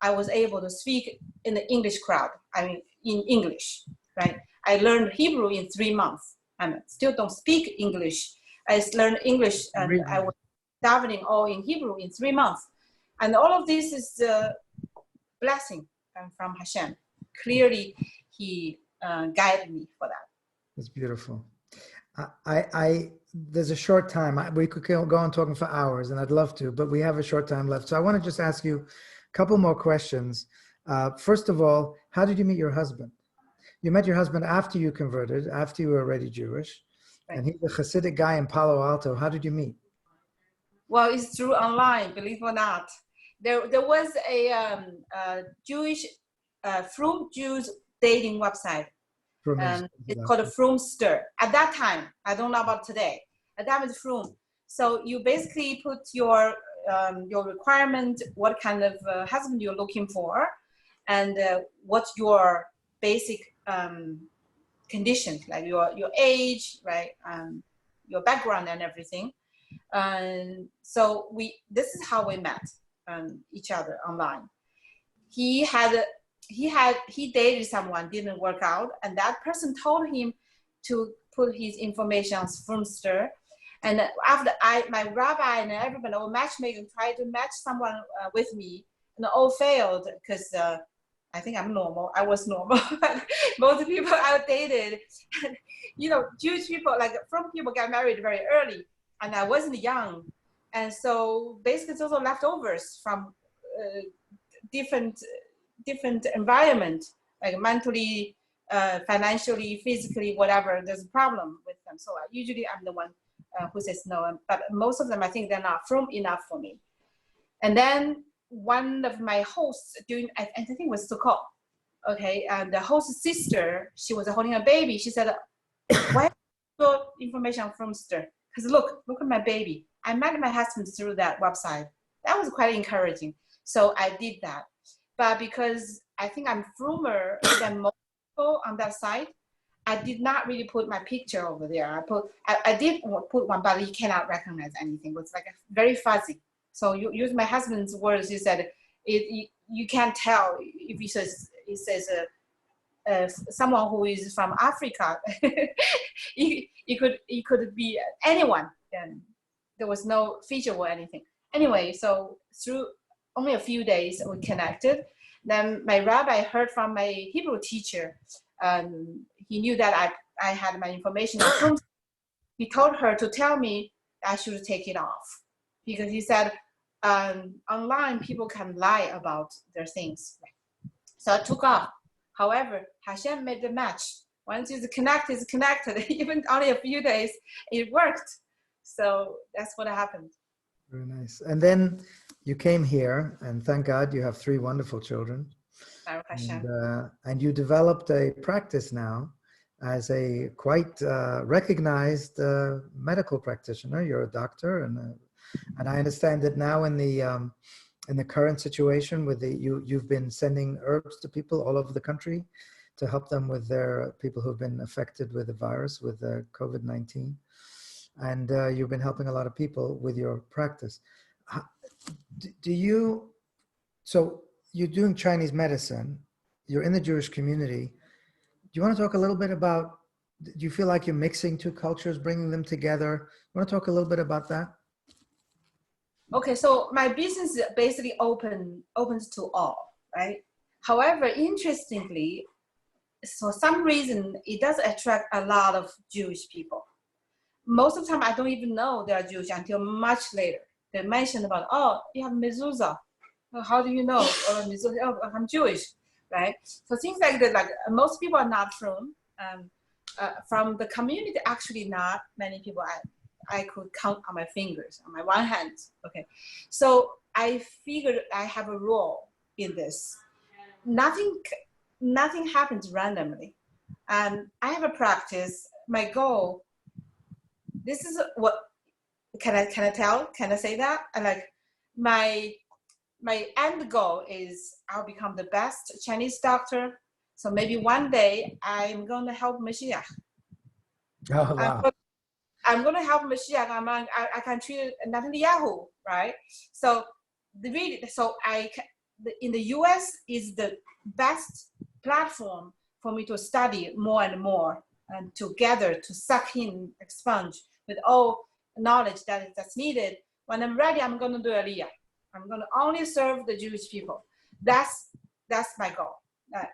I was able to speak in the English crowd. I mean, in English, right? I learned Hebrew in 3 months. I still don't speak English. I learned English and I was davening all in Hebrew in 3 months. And all of this is a blessing from Hashem. Clearly, he guided me for that. That's beautiful. There's a short time. We could go on talking for hours, and I'd love to, but we have a short time left. So I want to just ask you a couple more questions. First of all, how did you meet your husband? You met your husband after you converted, after you were already Jewish, right. And he's a Hasidic guy in Palo Alto. How did you meet? Well, it's through online, believe it or not. There was a Jewish Frum Jews dating website. It's called a Frumster. At that time, I don't know about today. At that time, it's Frum. So you basically put your requirement, what kind of husband you're looking for, and what's your basic conditions, like your age, right, your background and everything. So this is how we met each other online. He dated someone, didn't work out, and that person told him to put his information on Frumster. And after my rabbi and everybody, all matchmaking, tried to match someone with me, and all failed because I think I'm normal. I was normal. Most people I dated, Jewish people, like Frum people, get married very early, and I wasn't young, and so basically it's also leftovers from different environment, like mentally, financially, physically, whatever. There's a problem with them. So usually I'm the one who says no, but most of them, I think they're not Frum enough for me. And then one of my hosts I think it was Sukkot, okay, and the host's sister, she was holding a baby. She said, why put information on Frumster? Because look at my baby. I met my husband through that website. That was quite encouraging. So I did that. But because I think I'm Frumer than most people on that site, I did not really put my picture over there. I did put one, but you cannot recognize anything. It was like very fuzzy. So you use my husband's words. He said, you can't tell if he says someone who is from Africa. It could be anyone. And there was no feature or anything. Anyway, so through only a few days we connected. Then my rabbi heard from my Hebrew teacher. He knew that I had my information. He told her to tell me I should take it off, because he said online people can lie about their things. So I took off. However, Hashem made the match. Once it's connected, Even only a few days, it worked. So that's what happened. Very nice. And then you came here, and thank God you have 3 wonderful children. And you developed a practice now as a quite recognized medical practitioner. You're a doctor, and I understand that now in the current situation with you've been sending herbs to people all over the country to help them with their people who've been affected with the virus, with COVID-19. And you've been helping a lot of people with your practice. So you're doing Chinese medicine, you're in the Jewish community. Do you want to talk a little bit about, do you feel like you're mixing 2 cultures, bringing them together? You want to talk a little bit about that? Okay, so my business basically opens to all, right? However, interestingly, for some reason, it does attract a lot of Jewish people. most of the time I don't even know they are Jewish until much later. They mention about, oh, you have mezuzah. How do you know? Or mezuzah, oh, I'm Jewish, right? So things like that, like most people are not from the community, actually not many people I could count on my fingers, on my one hand, okay? So I figured I have a role in this. Nothing happens randomly. And I have a practice, my goal, this is what, can I tell? Can I say that? I like my end goal is I'll become the best Chinese doctor. So maybe one day I'm going to help Mashiach. Oh, wow. I'm going to help Mashiach. I can treat Netanyahu, right? So in the US is the best platform for me to study more and more and together to suck in, expunge with all knowledge that's needed. When I'm ready, I'm going to do Aliyah. I'm going to only serve the Jewish people. That's my goal.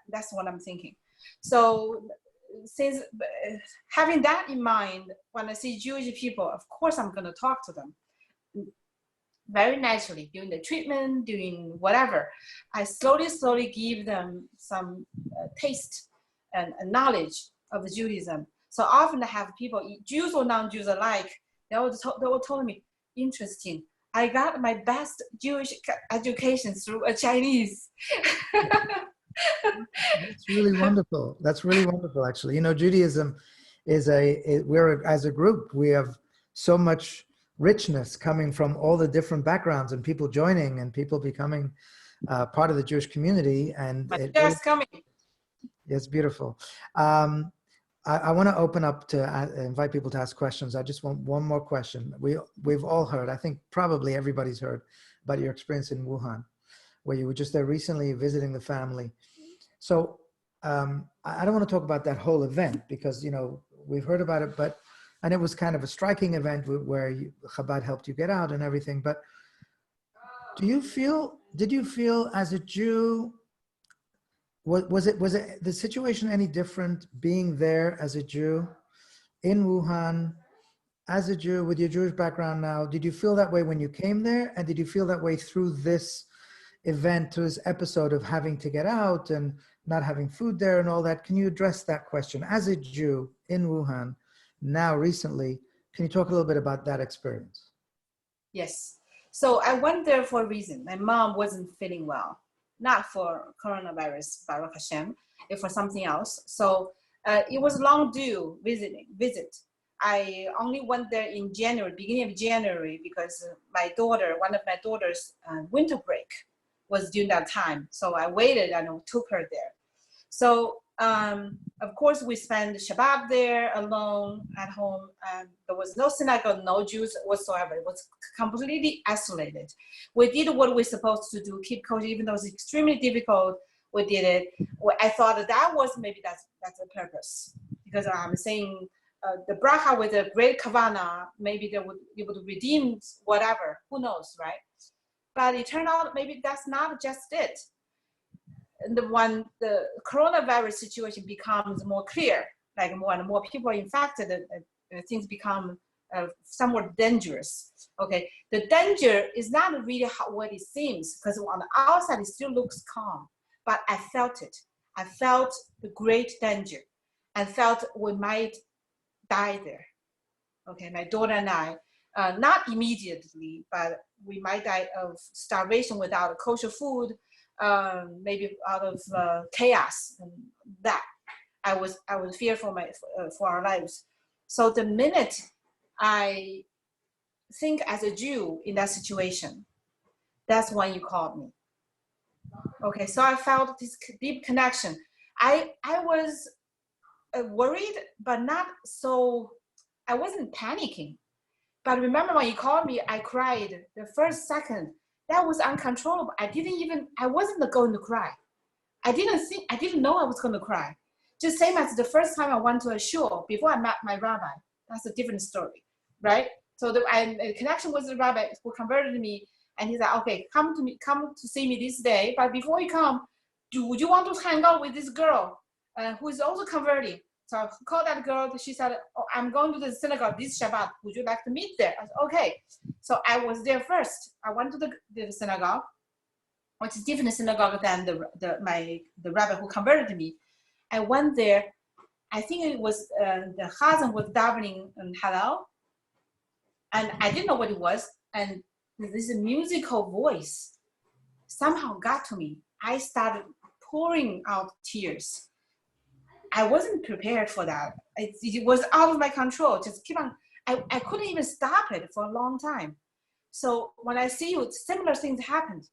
That's what I'm thinking. So since having that in mind, when I see Jewish people, of course I'm going to talk to them very naturally during the treatment, doing whatever. I slowly give them some taste and knowledge of Judaism. So often I have people, Jews or non-Jews alike, they will tell me, interesting, I got my best Jewish education through a Chinese. That's really wonderful. That's really wonderful, actually. You know, Judaism is as a group, we have so much richness coming from all the different backgrounds and people joining and people becoming part of the Jewish community. And it's beautiful. I want to open up to invite people to ask questions. I just want one more question. We've all heard, I think probably everybody's heard about your experience in Wuhan, where you were just there recently visiting the family. So I don't want to talk about that whole event because, you know, we've heard about it, and it was kind of a striking event where Chabad helped you get out and everything. But did you feel as a Jew, was it the situation any different being there as a Jew in Wuhan, as a Jew with your Jewish background now? Did you feel that way when you came there? And did you feel that way through this event, to this episode of having to get out and not having food there and all that? Can you address that question as a Jew in Wuhan now recently? Can you talk a little bit about that experience? Yes. So I went there for a reason. My mom wasn't feeling well, not for coronavirus, Baruch Hashem, it for something else. So it was long due visit. I only went there in January, beginning of January, because one of my daughter's winter break was during that time. So I waited and took her there. So of course we spent Shabbat there alone at home. There was no synagogue, no Jews whatsoever. It was completely isolated. We did what we're supposed to do, keep kosher, even though it's extremely difficult. We did it. I thought that was maybe that's the purpose, because I'm saying the bracha with a great kavana, maybe it would redeem whatever. Who knows, right? But it turned out maybe that's not just it. And when the coronavirus situation becomes more clear, like more and more people are infected, things become somewhat dangerous. Okay, the danger is not really what it seems, because on the outside it still looks calm, but I felt it. I felt the great danger, and felt we might die there. Okay, my daughter and I, not immediately, but we might die of starvation without kosher food, maybe out of chaos. And that I was fearful for our lives. So the minute I think as a Jew in that situation, that's when you called me. Okay, so I felt this deep connection. I was worried, but not so. I wasn't panicking. But remember when you called me, I cried the first second. That was uncontrollable. I wasn't going to cry. I didn't know I was going to cry. Just same as the first time I went to a shul before I met my rabbi. That's a different story, right? So the connection with the rabbi who converted me, and he said, okay, come to see me this day. But before you come, would you want to hang out with this girl who is also converting? So I called that girl. She said, oh, I'm going to the synagogue this Shabbat. Would you like to meet there? I said, okay. So I was there first. I went to the synagogue, which is different synagogue than the rabbi who converted me. I went there. I think it was the Chazan was davening in Hallel, and I didn't know what it was. And this musical voice somehow got to me. I started pouring out tears. I wasn't prepared for that. It was out of my control. Just keep on. I couldn't even stop it for a long time. So when I see you, similar things happened.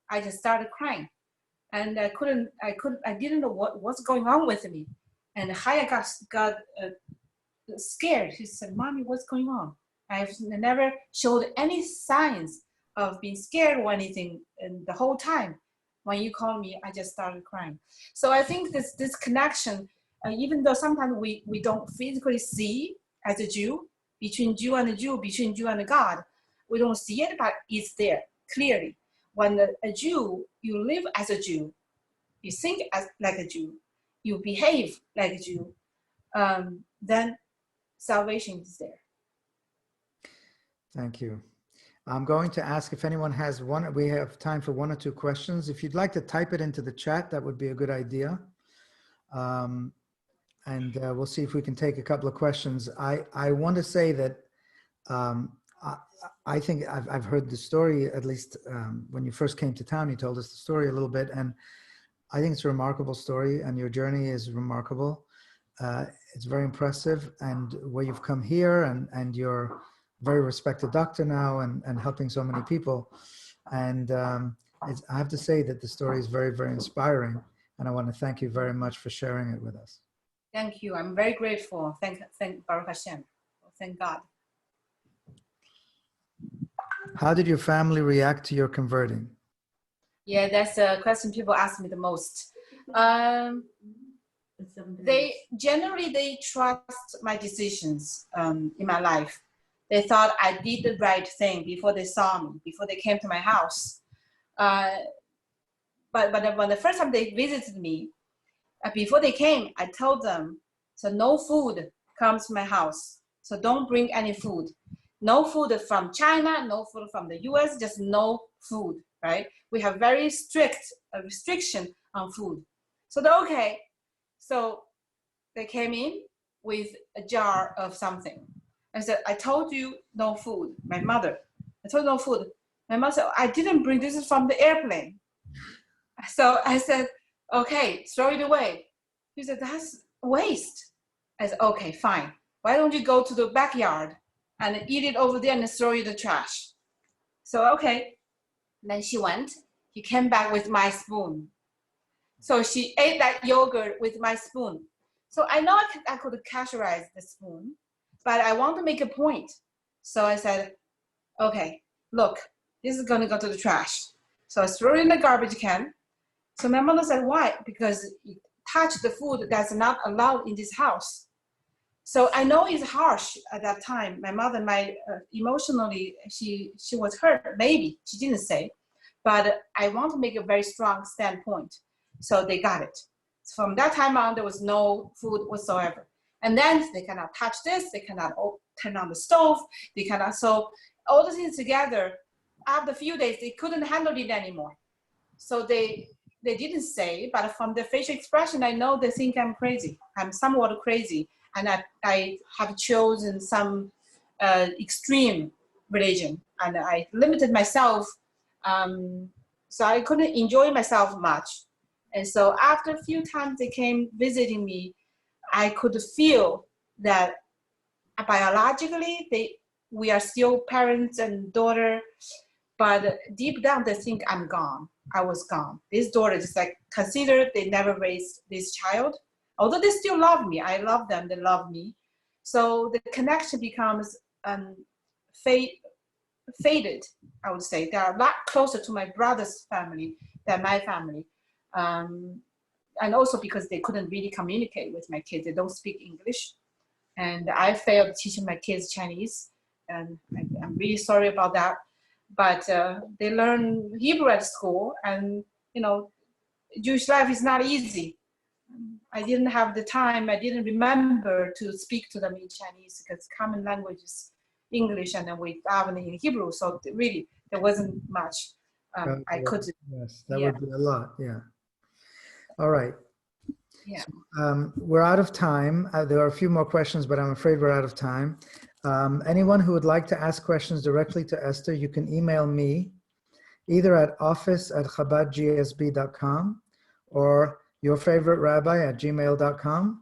I just started crying, and I didn't know what's going on with me. And Chaya got scared. She said, "Mommy, what's going on?" I've never showed any signs of being scared or anything, and the whole time when you called me, I just started crying. So I think this connection, even though sometimes we don't physically see as a Jew, between Jew and Jew, between Jew and God, we don't see it, but it's there clearly. When a Jew, you live as a Jew, you think like a Jew, you behave like a Jew, then salvation is there. Thank you. I'm going to ask if anyone has one. We have time for one or two questions. If you'd like to type it into the chat, that would be a good idea. And we'll see if we can take a couple of questions. I want to say that I think I've heard the story, at least when you first came to town, you told us the story a little bit, and I think it's a remarkable story, and your journey is remarkable. It's very impressive, and where you've come here, and you're a very respected doctor now, and helping so many people. And I have to say that the story is very, very inspiring, and I want to thank you very much for sharing it with us. Thank you. I'm very grateful. Thank Baruch Hashem. Thank God. How did your family react to your converting? Yeah, that's a question people ask me the most. They trust my decisions in my life. They thought I did the right thing before they saw me, before they came to my house. But when the first time they visited me, before they came, I told them, so no food comes to my house. So don't bring any food. No food from China, no food from the US, just no food, right? We have very strict restriction on food. So they're okay. So they came in with a jar of something. I said, I told you no food. My mother, I told no food. My mother said, I didn't bring this is from the airplane. So I said, okay, throw it away. He said, that's waste. I said, okay, fine. Why don't you go to the backyard and eat it over there and throw it in the trash? So, okay. Then she went. He came back with my spoon. So she ate that yogurt with my spoon. So I know I could categorize the spoon, but I want to make a point. So I said, okay, look, this is going to go to the trash. So I threw it in the garbage can. So my mother said, why? Because you touched the food that's not allowed in this house. So I know it's harsh at that time. My mother, emotionally, she was hurt, maybe, she didn't say, but I want to make a very strong standpoint. So they got it. So from that time on, there was no food whatsoever. And then they cannot touch this, they cannot turn on the stove, they cannot, so all the things together, after a few days, they couldn't handle it anymore. So they didn't say, but from the facial expression, I know they think I'm crazy. I'm somewhat crazy. And I have chosen some extreme religion, and I limited myself, so I couldn't enjoy myself much. And so after a few times they came visiting me, I could feel that biologically we are still parents and daughter, but deep down they think I'm gone. I was gone. This daughter is like considered they never raised this child. Although they still love me, I love them, they love me. So the connection becomes faded, I would say. They are a lot closer to my brother's family than my family. And also because they couldn't really communicate with my kids. They don't speak English. And I failed teaching my kids Chinese. And I'm really sorry about that. But they learn Hebrew at school. And, you know, Jewish life is not easy. I didn't have the time. I didn't remember to speak to them in Chinese because common language is English, and then we daven in Hebrew. So really, there wasn't much I could. Yes, that would be a lot. Yeah. All right. Yeah. So, we're out of time. There are a few more questions, but I'm afraid we're out of time. Anyone who would like to ask questions directly to Esther, you can email me either at office@chabadgsb.com or your favorite rabbi @gmail.com.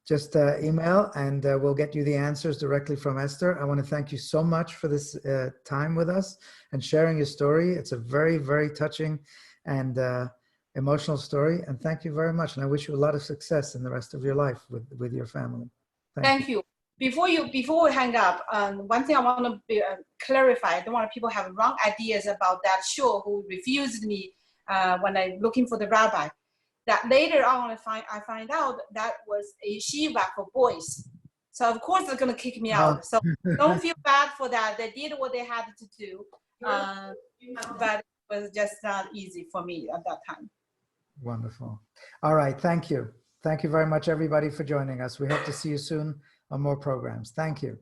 Just email and we'll get you the answers directly from Esther. I want to thank you so much for this time with us and sharing your story. It's a very, very touching and emotional story. And thank you very much. And I wish you a lot of success in the rest of your life with your family. Thank you. Before we hang up, one thing I want to clarify, I don't want people have wrong ideas about that shul who refused me when I'm looking for the rabbi. That later on I find out that was a yeshiva for boys. So of course they're going to kick me out. So don't feel bad for that. They did what they had to do, but it was just not easy for me at that time. Wonderful. All right. Thank you. Thank you very much, everybody, for joining us. We hope to see you soon on more programs. Thank you.